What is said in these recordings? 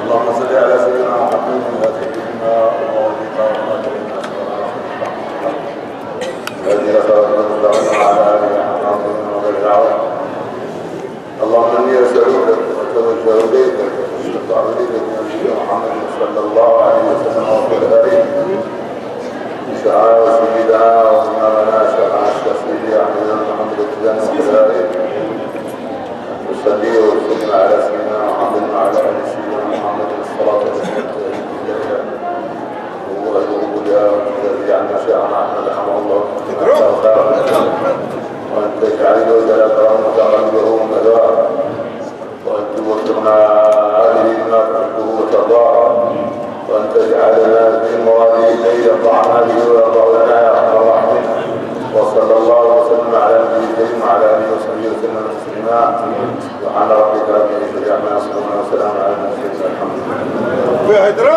اللهم صل على سيدنا محمد وسيدنا ومولانا الذي رفعنا المستقيم على آله وصحبه وسلم. اللهم إني أسألك وأتوجه إليك وأشفع إليك بنبينا محمد صلى الله عليه وسلم وعلى آله شعائر سيدنا وإمامنا شيخنا الشافعي أحمد بن محمد التجاني وعلى آله وصلي وسلم على سيدنا محمد وعلى آل سيدنا محمد الصلاة والسلام هو الذي عن شيخنا أحمد رحمه الله وأن تجعل وجل كرامة قلبه مدار وأن توفقنا هذه ما تحبه وترضاه وأن تجعلنا في مراده الذي يرضعنا به ويرضى لنا يا أرحم الراحمين. وصلى الله وسلم على نبينا الكريم وعلى آله وصحبه وسلم تسليما. سبحان ربك رب العزة عما يصفون وسلام على المرسلين الحمد لله.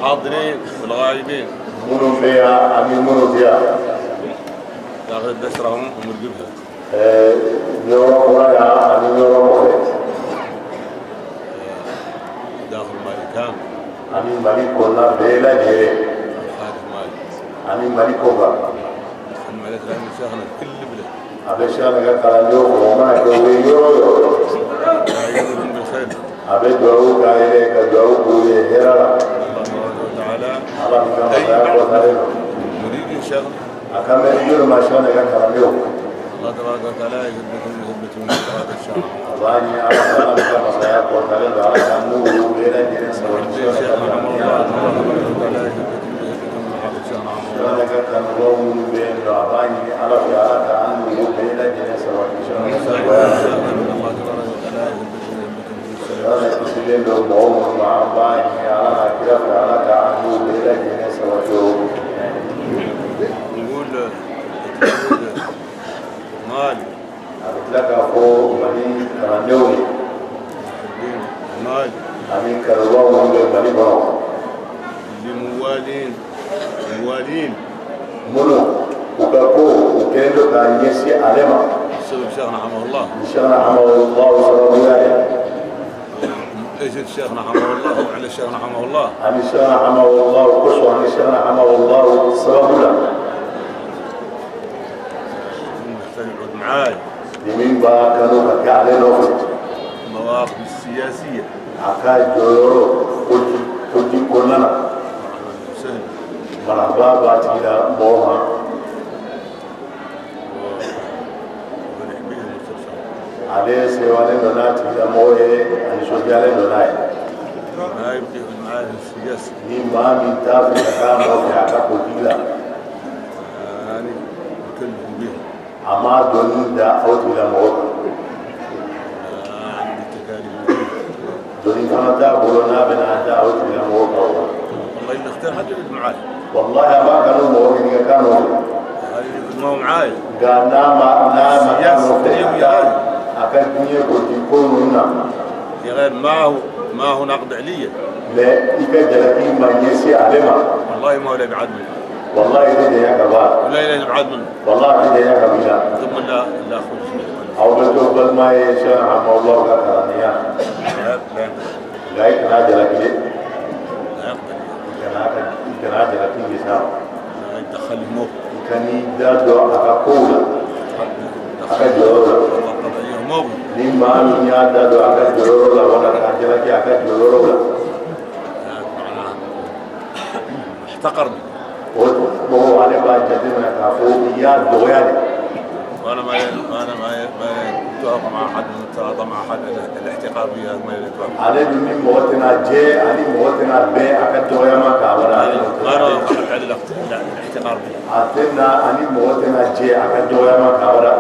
حاضرين والغائبين منو فيها أمين منو فيها داخل الدسرهم ومرقبها يوم ورايا أمين يوم ورايا داخل مالي كامل أمين مالي كنا بيلا جيري خارج مالي أمين مالي كوبا الملك رحمه شيخنا كل بلد أبي شيخنا قال اليوم وما يقولي يعينهم بالخير أبي دعوك إليك دعوك إليه الله تعالى مريد شيخنا أكمل يوم ما شاء الله قال اليوم الله تبارك وتعالى يثبتهم من هذا الشهر. الله إني على سلام كما سيأكل وتعالى على كأنه بيلا جيري سوى الشيخ رحمه الله تعالى يثبتهم من هذا الشهر. شانك كنوم بين دعائي على في على كأنه بيلا جيري سوى الله تبارك وتعالى يثبتهم هذا كسبين له موم مع الله على كيف على كأنه بيلا جيري سوى نقول مال أبتلك فوق بني كرنيوني مال أمين كرواو من بني براو موالين منو وكاكو وكيندو كان يسي علما السبب شيخنا رحمه الله شيخنا رحمه الله وصلى الله عليه ايش الشيخنا رحمه الله وعلى الشيخنا رحمه الله عن الشيخنا رحمه الله وقصوا عن الشيخنا رحمه الله السبب له محتاج يقعد معاي يمين بقى كانوا بكى عليه نوفل المواقف السياسية عكا جورو كنتي كلنا سهل مرحبا باتيلا موها عليه سيواني دوناتي موه عن شجالي دوناي ما يبقى معاي السياسي ni ma min ta fi ka mo fi aka ko dila يعني كلهم به amma don da auto da mo عندي تكاليف don kana ta bolo na bana ta auto da mo ko والله اللي اختار حد يقعد معاي wallahi ba kanu mo ni ka kanu ما هو معاي ga na ma سياسي kanu اليوم يا غالي akan dunye ko ti ko nuna يا غير ما هو نقد عليا le ika jalaki ma yesi alema والله ما هو لا يبعد منه wallahi da ya gaba ولا لا يبعد منه wallahi da ya gabila ثم لا اخذ aw da to bal ma ya sha amma Allah ka karaniya لا ga ina jalaki لا يقبل kana jalaki bisa لا يدخل موت kani da do aka kola aka joro الله قضيه موت ni ma min ya da do aka joro la wala ka jalaki aka joro la معناها احتقرني wo ale ba jadi na ka fo ya do ya ni وانا ما اتفق مع احد من التراضى مع احد الاحتقار بها ما يتوافق ale bi min motina je ani motina be aka do ya ma ka wala انا وقفت على الاحتقار بها atina ani motina je aka do ya ma ka wala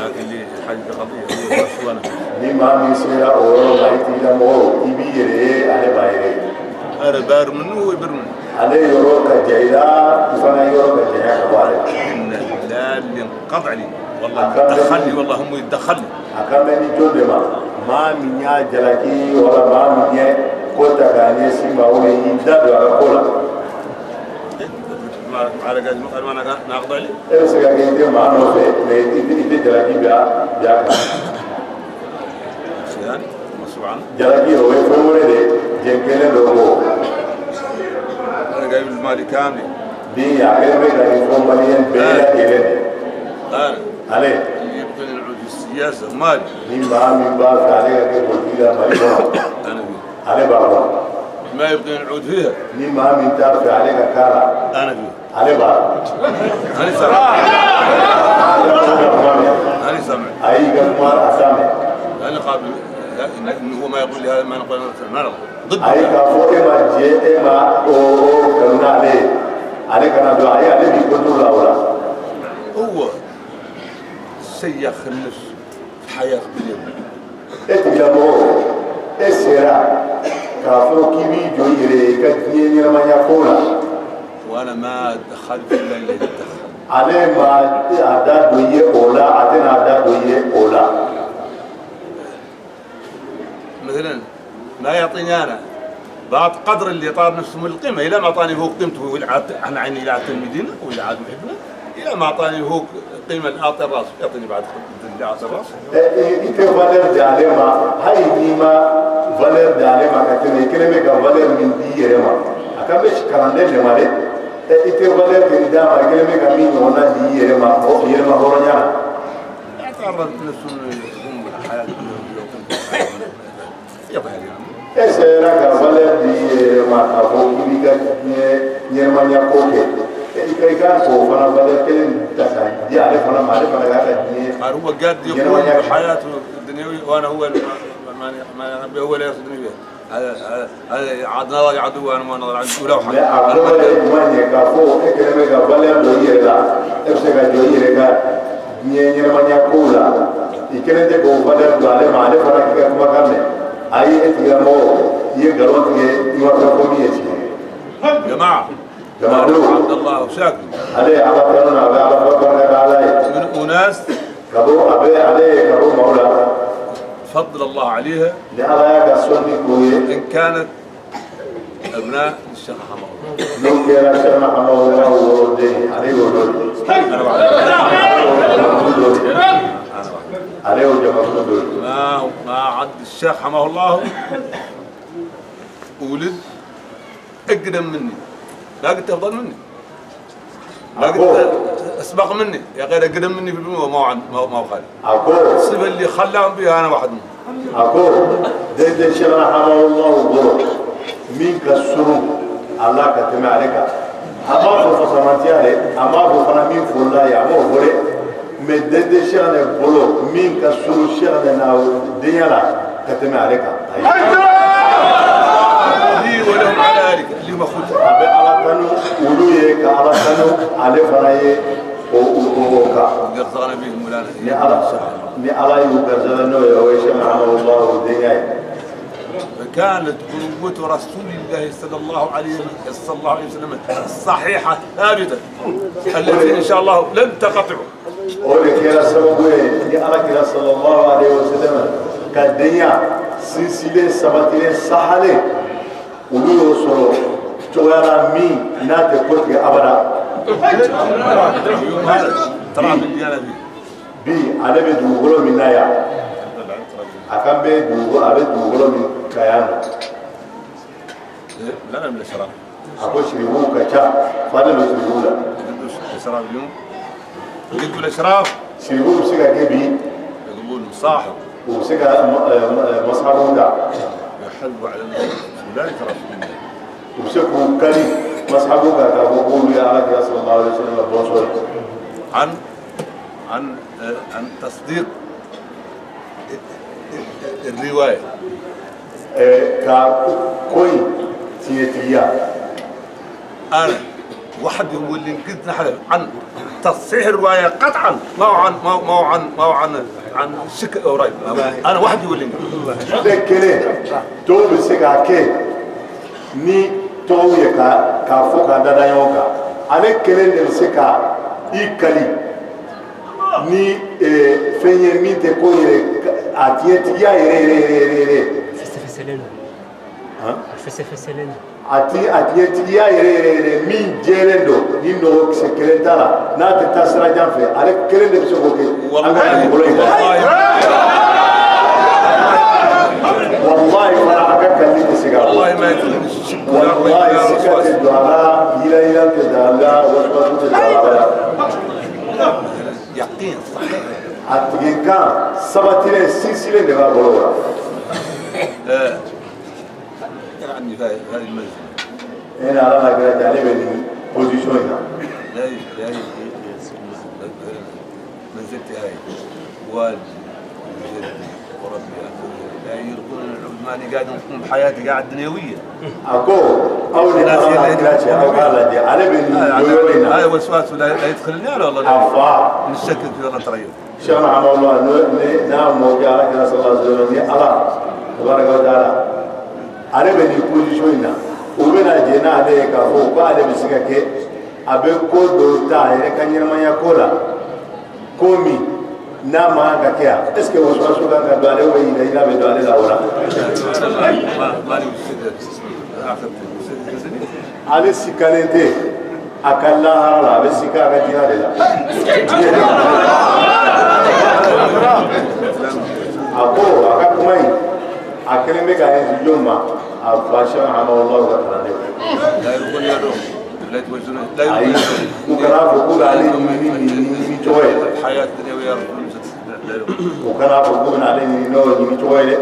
لكن لي حاجه قضيه هو سوانا ni ma mi sira o ma iti da mo ibi yere ale ba yere انا بار منه ويبر منه ale yoro ka jaira ifana yoro ka jaira ka wala لا اللي انقطع لي والله دخلني والله هم يدخلني akambe ni jonde ma min ya jalaki wala ma min ye ko ta gane si ma o yi da do aka kola ما على قد ما أنا ناخذ عليه. سكا كنت ما نوفي ميت جلاكي بيا سيان مسوعان. جلاكي هو يفهمونه ده جنكله لوجو. أنا جايب المالي كامل. دي أكيد بيجا يفهمونه بيا كيلين. عليه. يبقى العود السياسة مالي. من بعد عليه كيف كذا ما يفهم. أنا بي. عليه بابا. ما يبقى العود فيها. من تعرف عليه كارا. أنا بي. عليه بابا. أنا سامع. أنا سامع. أي كلمة أسامع. أنا قابل هو ما يقول لي هذا ما نقول ما نقول ضد. أي كفو إما جي إما أو كنا عليه كنا دعاء عليه بيقولوا لا ولا. هو سيخ النفس حياة باليوم. إتجمعوا السيرة كافو كيبي جويري كدني ما يقولا. وأنا ما دخلت في الليل دخل. عليه ما أداد دوية أولا عتنا أداد دوية أولا. مثلا ما يعطيني أنا بعض قدر اللي طار نفسه من القيمة إلى ما أعطاني هو قيمته عن عيني إلى تلميذنا وإلى عاد محبنا إلى ما أعطاني هو قيمة أعطي الرأس يعطيني بعد اللي أعطي الرأس. إنت فالر جالما هاي ديما فالر جالما كتير كلمة كفالر من دي يرما أكمل شكلان ده مالي إنت فالر كندا ما كلمة كمين هنا دي يرما هورنيا. تعرض نفسه هم الحياة يبغى Esera kafalɛ di ma a fɔ k'i b'i ka ɲɛnɛmaya ko kɛ i ka k'o fana valeur kelen ta ka di ale fana ma ale fana k'a ka diɲɛ هو قاعد يقول حياته الدنيوية وأنا هو ما هو لا يقصدني به هذا عدنا عدو أنا ما نظر عنه ولا حد. لا أقول لك ما نيجا فوق كلمة كفالɛ dɔ i yɛrɛ la e bɛ se ka jɔ i yɛrɛ ka ɲɛnɛmaya ko la i kelen tɛ k'o valeur don ale ma ale fana k'i ka kumakan mɛn. أي إتجامو يقرون في يوافقوني جماعة عبد الله وشاكر عليه على كلامنا على فضلنا عليه من أناس كبو أبي عليه كبو مولا فضل الله عليها لألا يكسرني كوي إن كانت أبناء الشيخ حمود لو كان الشيخ حمود له ولدين عليه ولد عليه وجماعة ما عد الشيخ حماه الله ولد أقدم مني لا قلت أفضل مني لا قلت أسبق مني يا غير أقدم مني في البنوة ما هو خالي الصفة اللي خلاهم بها أنا واحد منهم أقول ده الشيخ حماه الله وبرك مين كسروا الله كتم عليك أما في فصماتي عليه أما في فنامين فولا يا مو فولي مدد شغله بلو مين كسر شغله ناو ديالا كتم عليك لي ولهم على ذلك اللي ما خذ أبي على كانوا ولويه كعلى كانوا على فراي وكا قرصنا بهم ولا ني على يقرزنا يا ويش معه الله ودياي فكانت قوة رسول الله صلى الله عليه وسلم الصحيحة ثابتة التي إن شاء الله لن تقطعه. أولك يا سببوي يا ألك صلى الله عليه وسلم كالدنيا سلسلة سبتين سحلة ولو يوصلوا جوالا مين نات كل أبدا. يوم هذا ترى بالديانة بي أنا بدوغلو من نايا أكمل بدوغلو أبي دوغلو من كيان. لا من الشراب. أقول شريبو كشا فانا لو شريبو لا. الشراب اليوم. قلت الاشراف شريبو بسيكا كبي يقول صاحب وبسيكا مصحبه دا يحب على لا يترى وبسيكو كلي مصحبه دا كابوكول يا عليك صلى الله عليه وسلم بوصول عن تصديق الرواية كوي تيتيا أنا واحد هو اللي قلت نحن عن تصحيح الرواية قطعا ما هو عن شك قريب أنا واحد هو اللي لكن تو بسيكا كي ني تو يكا كافوكا دادا يوكا أنا كلين بسيكا إيكالي ني فيني مين تكوي أتيتيا يري فسفسلنا ها فسفسلنا ati tigiya yɛrɛ min jɛlen don ni nɔgɔ kisɛ kelen t'a la n'a tɛ taa sira jan fɛ ale kelen de bɛ se k'o kɛ an ka dugukolo in kan wallahi fana a ka kalli tɛ se ka bɔ wallahi sika tɛ don a la yira tɛ don a la wasu tɛ don a la a tigi kan sabatilen sinsilen de b'a bolo wa يعني في هذه المنزل هنا على قراءة عليه من بوزيشننا لا منزلتي هاي والدي وجدي وربي لا يركون العثماني قاعد نقوم بحياتي قاعد دنيويه اكو او ناس او قال دي على بن يورينا هاي وسواس لا يدخلني على والله عفا نشكك في والله تريو شرع عمل الله نعم موجه الى صلى الله عليه وسلم الله تبارك وتعالى ale bɛ nin position in na u bɛna jɛ n'ale ye k'a fɔ ko ale bɛ se ka kɛ a bɛ ko dɔw ta a yɛrɛ ka ɲɛnamaya ko la ko min n'a ma kan ka kɛ yan est ce que wasu kan ka don ale wa yira bɛ don ale la o la ale sikalen tɛ a ka lahara la a bɛ sika a ka diinɛ de la a ko a ka kuma in a kelen bɛ ka ɲɛsin jɔn ma a fa sɛn hamawulaw ka kalanden ayi u kana fɔ ko k'ale ɲini ɲini cogo ye u kana fɔ ko bɛna ale ɲini n'o ɲini cogo ye dɛ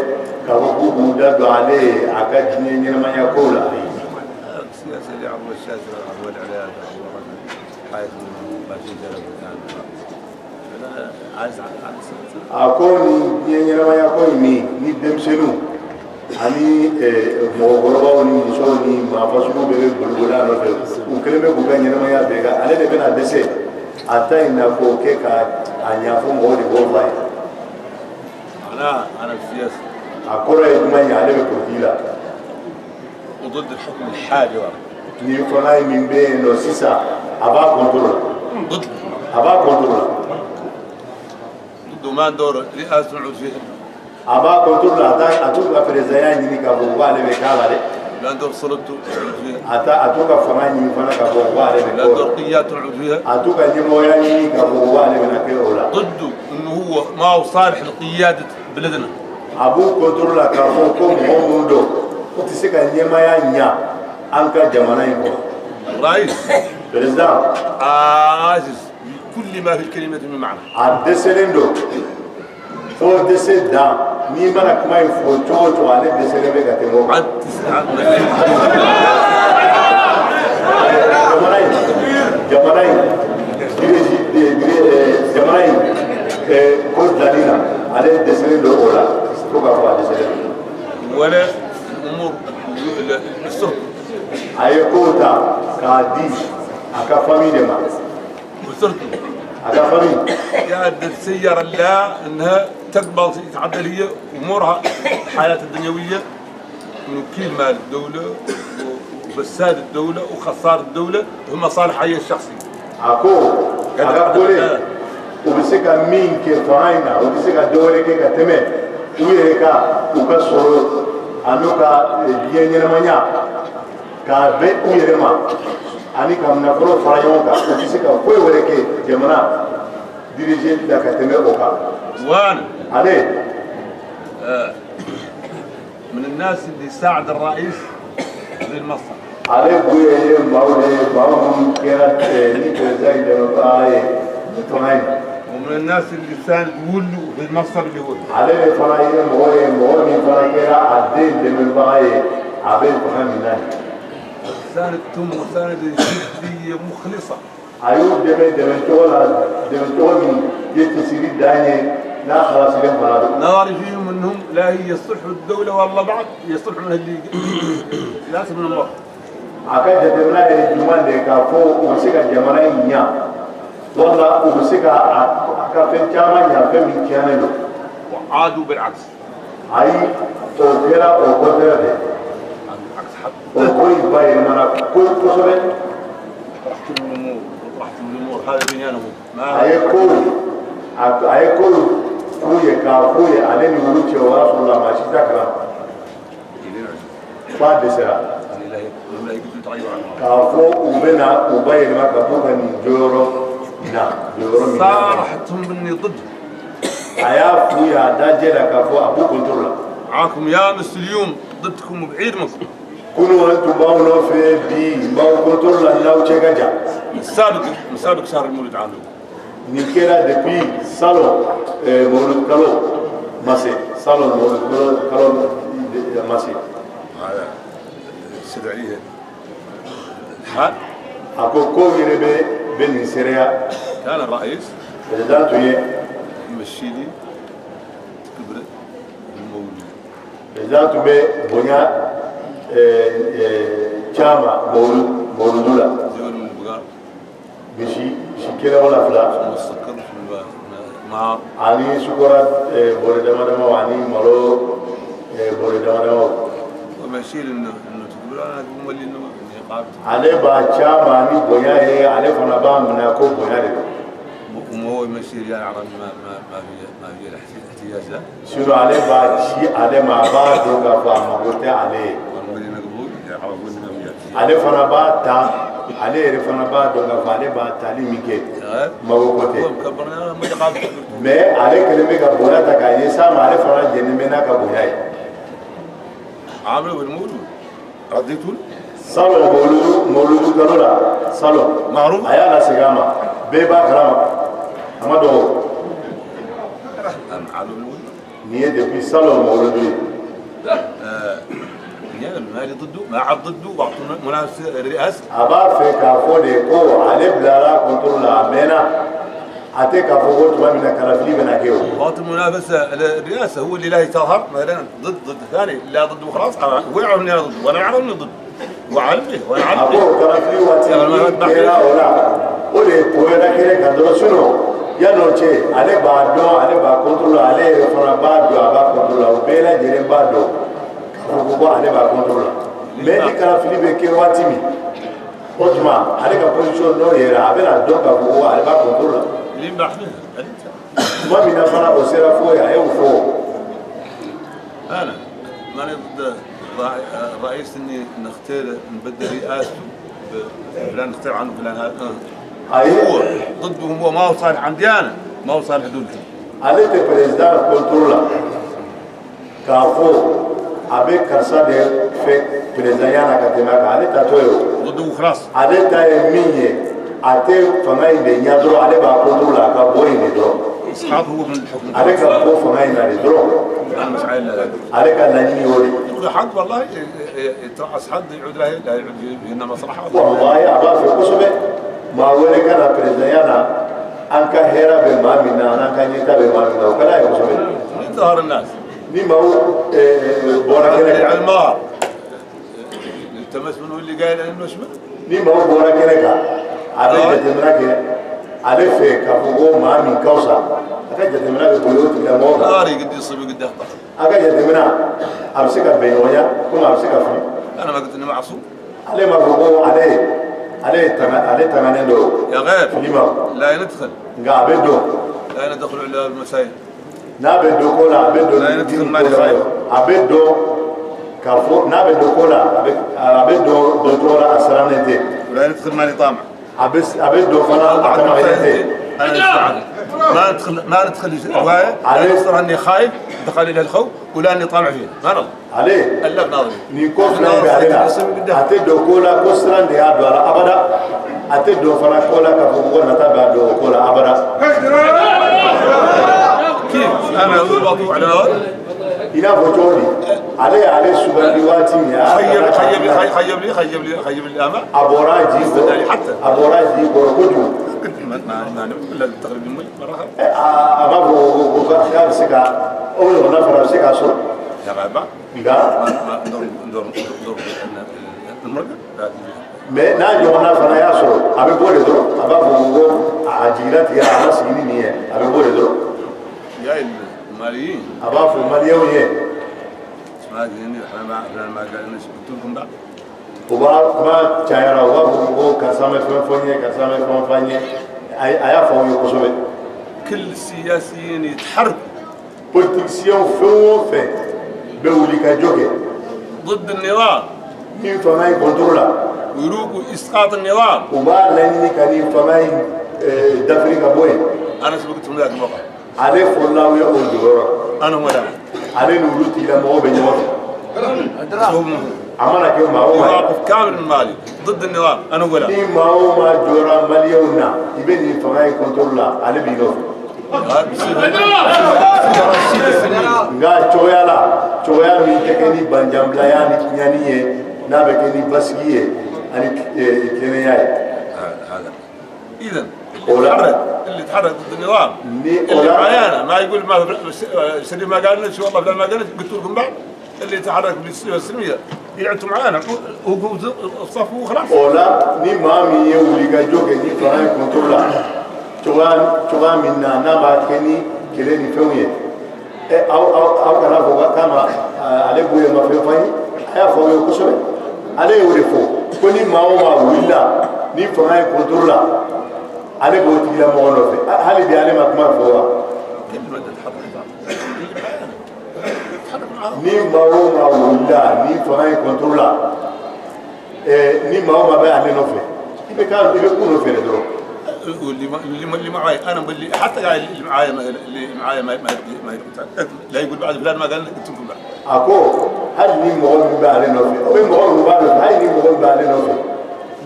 k'a fɔ k'u b'u da don ale a ka diinɛ ɲɛnamaya kow la ayi. a ko nin diinɛ ɲɛnamaya ko in ni denmisɛnninw ani mɔgɔkɔrɔbaw ni musow ni maafasugu bɛɛ bɛ boliboli a nɔfɛ u kelen bɛ k'u ka ɲɛnamaya bɛɛ kan ale de bɛna dɛsɛ a ta in na k'o kɛ ka a ɲɛfɔ mɔgɔw de b'o fa ye. a kɔrɔ ye jumɛn ye ale bɛ politique la. nin fana ye min bɛ yen nɔ sisan a b'a contrôle a b'a contrôle. a b'a contrôle a t'u ka président ɲini ka bɔ ko ale bɛ k'a la dɛ. a t'u ka fanga ɲini fana ka bɔ ko ale bɛ k'o la. a t'u ka ɲɛmɔgɔya ɲini ka bɔ ko ale bɛna kɛ o la. a b'u contrôle la k'a fɔ ko mɔgɔ minnu don o tɛ se ka ɲɛmaya ɲa an ka jamana in kɔnɔ. président. a dɛsɛlen don fo dɛsɛ dan. ni mana kuma in fɔ cogo o cogo ale dɛsɛlen bɛ ka tɛmɛ o kan. jamana in ko dilanni na ale dɛsɛlen don o la fo k'a fɔ a dɛsɛlen don. a ye kow ta k'a di a ka famille de ma. a ka famille. قاعد تسير لها انها تقبل يتعدل هي امورها حياتها الدنيويه انه كل مال الدوله وفساد الدوله وخساره الدوله ومصالحها هي الشخصيه. اكو اكو وبسكا مين كفاينا وبسكا دوري كتمه ويركا وكسر انوكا بيننا مانيا كابه ويرما اني كم نفرو فرايونكا وبسكا كوي وركي جمنا ديريجي دا كتمه اوكا وانا عليه من الناس اللي ساعد الرئيس للمصر عليه بويه باوهم كانت نيكل دمباي بتوين ومن الناس اللي ساند ولو بالمصر اللي هو عليه فرايين مو من فرايكا عدين دمباي عبيد فهم ناني ساندتهم وساند جدية مخلصة ايوب دمتولا من يتسيري داني لا خلاص لهم فراد نظري فيهم انهم لا هي يصلحوا الدولة والله بعد يصلحوا من اللي لازم من الله عكا جدنا الجمال دي كافو وسيكا جمالين نيا والله وسيكا عكا فين كامان يا فين كيانلو وعادوا بالعكس اي اوكيرا اوكوتيرا دي بالعكس حتى وكوي باي مانا كل كسبت الامور هذا بنيانهم ما ayekolu fuye ka fuye ale ni wulu cɛ o y'a sɔrɔ la maa si t'a kalama f'a dɛsɛra لا يقدروا يتغيروا عنها. كافو وبنا وبين ما كافو كان جورو نعم جورو من صارحتهم اني ضد. أيا فويا داجلا كافو أبو كنترولا. معاكم يا مس اليوم ضدكم بعيد منكم. كونوا أنتم باونو في بي باو كنترولا ناو تشجع. مسابق شهر المولد عنده. نيكيلا دبي سالون مولد كلو ماسي سالون مولد كلو ماسي. هذا سد عليه الحال. أكو كومي بين سوريا. كان الرئيس. ذاته يمشيني كبر المولد. ذاته بنيا جامع مولدولا. زول من البقار. بشي كلا ولا فلا. مسكر مع. ani sukora bore dama dama wani malo bore dama dama ومشيل انه تقول انا اقول لي انه قابت ale ba chama ni boya he ale fana ba mna ko boya de وهو يمشيل يعني عربي ما في احتياج له sino ale ba shi ale ma ba do ga fa ma gote ale والمدينه قبول يعرفوا انه ale fana ba ta ale re fana ba do ga fa ale ba tali mike ma gote كبرنا ما قابت me ale keleme ga boya ta ka yesa ma ale fana jeni mena ka boya عامل بالمولود رديتوا salo moludu kalola salo معروف aya la sigama beba karama amado عامل بالمولود niye depuis salo moludu يعني المالي ضده ما عاد ضده واعطونا منافس الرئاسه aba fe ka fo de ko ale blara contrôle la mena ate ka fo ko mina kala fili bena keo وقت المنافسه الرئاسه هو اللي لا يتظهر مثلا ضد ثاني لا ضده خلاص هو يعرف اني انا ضده وانا اعرف اني ضده وعارف به وانا عارف abo kala fili wati kera ola o de poera kere ka do suno ya no che ale ba do ale ba contrôle ale fana ba do aba contrôle o bela jere ba do ko ale ba contrôle mais ni kala fili be ke wati mi otuma ale ka position no yera abela do ka ko ale ba contrôle اللي مباحثين ما من فنا أسرة فوق أيوة فوق انا ماني ضد الرئيس اني نختار نبدل رئاسته فلان نختار عنه فلان هذا هو أيوة ضدهم هو ما هو صالح عندي انا ما هو صالح دولتي على البريزيدان كنترولا كافو أبي كرسا ده في بريزيدان كتيما على تاتويو ضده خلاص على تايمية أتى فماي بينيادرو على باكنترولا كابوي ندرو اصحاب هو من الحكم على كابو فماي ندرو انا مش عايل لا على كلاني يوري يقول حق والله يترأس حد يعود له لا يعود هنا مصلحه والله أبا في قصبة ما هو كان بريزيدان أنك هيرا بمامنا أنك نيتا بمامنا وكلا يقصبة يظهر الناس ni mau bora kene ka المار التمس منه اللي قايل انه شمل ni mau bora kene ka ade jatemra ke ade fe ka fugo ma min kausa aka jatemra be bolo ti da mo ناري قد يصيب قد يخطا aka jatemra absika be yoya kuma absika fi انا ما قلت انه معصوم ale ma fugo ale tamane do يا غير lima لا ندخل nga abedo لا ندخل على المسائل na bedo ko la abedo abedo ka fo na bedo ko la abedo do to la asranete ولا ندخل ماني طامع abedo fana atamanete ما ندخل روايه لا يصير اني خايف دخل الى الخوف ولا اني طامع فيه ما نضل ale الا بناظري ni ko fana be ale la ate do ko la ko sran de ado ala abada ate do fana ko la ka ko na ta ba do ko la abada كيف انا اضبط على هذا ina fo jodi ale subandi wati mi خيب لي الامل aboraji حتى aboraji ko ko ju ما لا تقريبا مره aba ko ka sika o na fara sika so يا غابه ga ندور المرقه me na jo na fara ya so abe bo de do aba ko ajira ti ala sini ni abe bo de do يا الماليين aba fo maliyo ye ما ادري احنا ما قال لنا قلت لكم بعد uba kuma chayara uba ko kasame fonye aya fo yo kosobe كل السياسيين يتحركوا politicien fo fe be wuli ka joge ضد النظام ni fanga contrôle ويروق اسقاط النظام وبا لاني كان فما دافريكا بوي انا سبقت من ذاك الموقع عليه فولاو يا اولدورا انا ولا عليه نورتي لا مو بينور امانه كيو ما هو مواقف كامل من مالي ضد النظام انا ولا ni ما هو ما جورا مليونا يبني فما كنترول على بينو nga choya mi tekeni banjambla yani nyani ye na bekeni basgiye ani kene yayi هذا اذا اللي تحرك ضد النظام اللي معانا ما يقول ما سري ما قالنا شو والله ما قالنا قلت لكم بعد اللي تحرك بالسلميه يعتوا معانا هو صفوا خلاص ولا ni mami ye uliga joge ni fara contrôle choga minna na ba keni kele ni fenye au kana fo kama ale buye ma fe fani aya fo yo kusobe ale yore fo ko ni mawo ma willa ni fara contrôle ale bo tigila mo no fe hali bi ale ma kuma fo wa ni mawo ma willa ni fara contrôle ni mawo ma ba ale no fe ibe ka ibe kuno fe do اللي معاي انا باللي حتى قاعد اللي معايا ما لا يقول بعد فلان ما قال قلت لكم بعد اكو هل ني مغول بالي نوفي او مغول بالي هاي ني مغول بالي نوفي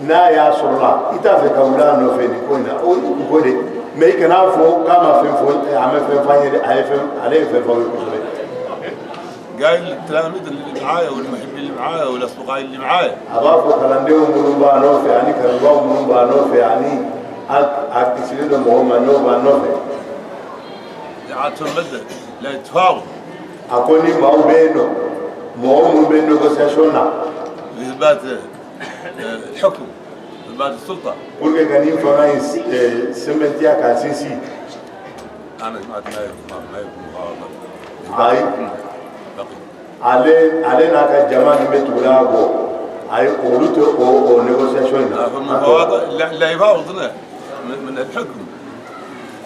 نا يا سورلا يتافي كولا نوفي ني كوينا او غودي مي كنا فو كما فو عم فاني عليه في فو قايل التلاميذ اللي معايا والمحبين اللي معايا والاصدقاء اللي معايا ابافو كلانديو من بانوفي يعني كانوا من بانوفي يعني اكتسلين مهما نوفا نوفي عادتهم بدل لا يتفاوض اكوني ماو بينو مو بين نيغوسياسيون اثبات الحكم اثبات السلطه بوركي كان ينفع سمنتيا كاسيسي انا سمعت ما يكون هاي علينا كجماعه بتولاغو اي اولوتو او نيغوسياسيون المفاوضات لا يفاوضنا من الحكم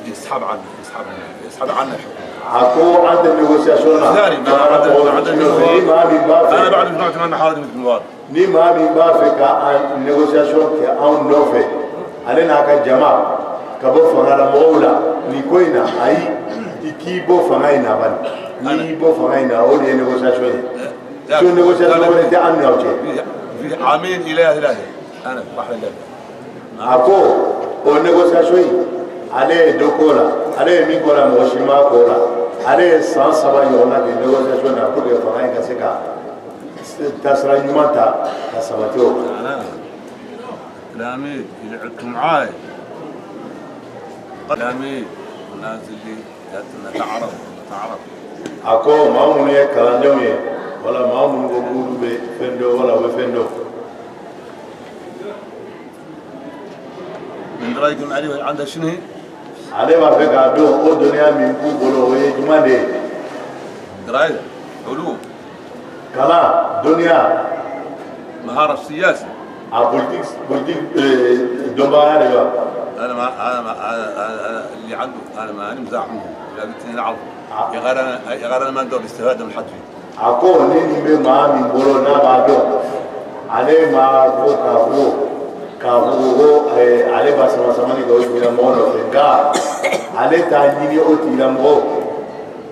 يسحب عنه الحكم اكو عند النيغوسياسيون ثاني ما عند انا بعد سمعت من حاضر مثل المواد ni ma mi ba fe ka négociation ke an nofe alena ka jama ka bo fanga la moula ni koina ai iki bo fanga ina ban ni bo fanga ina o de négociation شو négociation ولا تي ان يوتي في عامين اله انا بحر الله ako o négociation ale dokola ale mi kola mo shima kola ale sans saba yona ke négociation na pour que fanga ka se ka تسرى يمانتا كسبتو انا كلامي يلعبكم معاي كلامي الناس اللي تعرف اكو ما من كلامي ولا ما من بقول بفندو ولا بفندو من رايكم علي عنده شنو علي ما في قادو او دنيا من بقولوا وي جماندي رايد علوم كلا دنيا مهارة السياسة بوليتيك دوبايا دابا انا اللي عنده انا ماني مزاحمه لا قلت لي نعرف يا غير انا ما ندور الاستفاده من حد فيه اكو ني ما من بولو نا بادو علي ما فو كافو علي بس ما سمعني دو بلا مونو فنكا علي تانيني اوتي لامو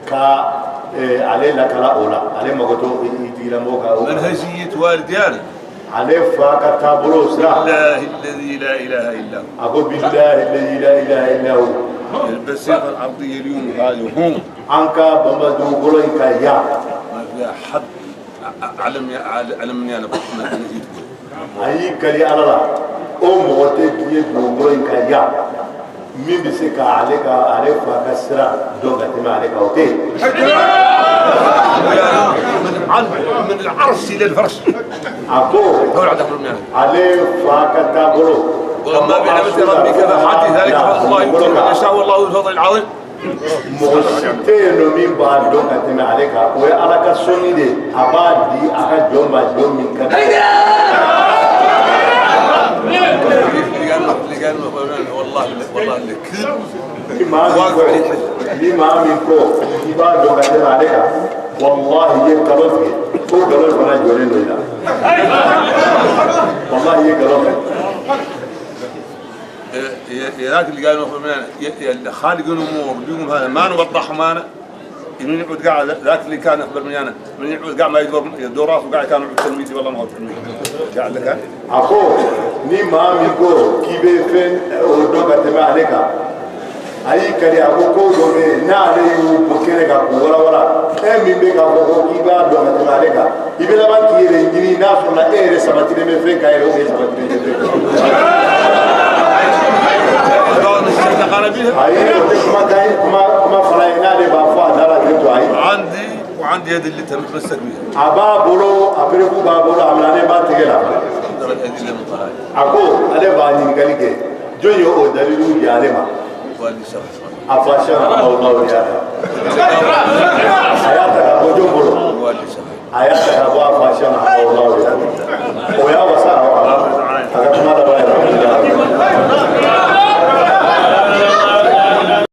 كا علي لا كلا اولا علي مغتو يتيلا موكا منهجيه والديانه علي فاكا تابلو سرا الله الذي لا اله الا هو اقول بالله الذي لا اله الا هو البسيطه الارضيه اليوم هذه هم انكا بمدو بولينكا يا ما فيها حد علمني انا بس ما نجيت اي كلي الله او موتي دي بولينكا يا مين بيسكا عليك عارفها كسرة دوغة ما عليك أوتي من العرش إلى الفرش أكو دور عندك رميان عليه فاكتا بلو وما بنعمة ربك فحدث ذلك الله يؤتي من يشاء والله ذو الفضل العظيم موسيتين مين بعد دوغة ما عليك ويا على كسوني دي أباد دي أكاد جوم من كذا والله الكذب لما منكو يبادو كتير عليك والله يكلمك هو قالوا فانا جورين ولا والله يكلمك ذاك اللي قالوا مثلا خالق الامور بيقوم هذا ما نوضح معنا من يقعد قاعد ذاك اللي كان اخبر مني انا من يقعد قاعد ما يدور راسه قاعد كان تلميذي والله ما هو تلميذ قاعد لك اكو ني ما ميكو كيبي فين ودوغا تما عليك اي كاري اكو كو دوغي نا علي بوكينه كا ولا ولا مي بيكا بوكو كيبا دوغا تما عليك يبلا بان كيري ني ناس ولا ايري سباتي مي فين كاي رو سباتي ما فلاينا لي بافا دارا كنتو اي عندي يد اللي تمسك بيها ابا بولو ابريكو بابولو عملاني با تيغلا اكو علي باني غاليكي جويو او دليلو يالما والي شرف افاشا الله يا حياتك ابو جمبرو والي شرف حياتك